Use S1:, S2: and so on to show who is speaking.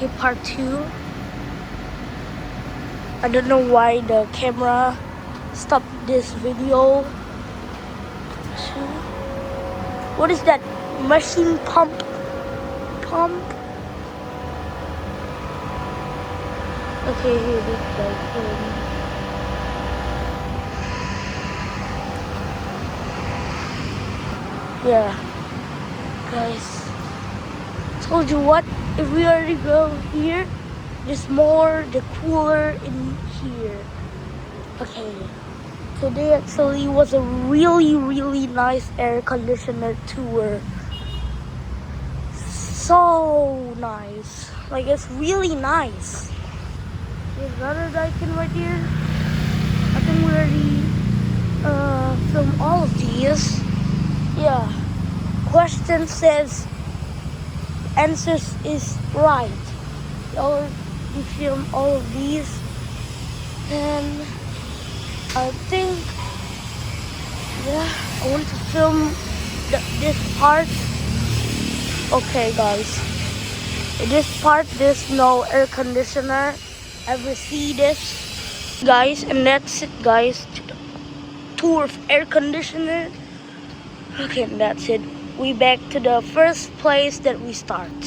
S1: Okay, part 2. I don't know why the camera stopped this video. What is that? Machine pump? Okay, here this goes. Yeah, guys. Told you what? If we already go here, there's more, the cooler in here. Okay. Today actually was a really nice air conditioner tour. So nice. Like, it's really nice. There's another Daikin right here. I think we already filmed all of these. Yeah. Question says answers is right. We filmed all of these. And I think, yeah, I want to film this part. Okay, guys. In this part, there's no air conditioner. Ever see this? Guys, and that's it, guys. Tour of air conditioner. Okay, and that's it. We back to the first place that we start.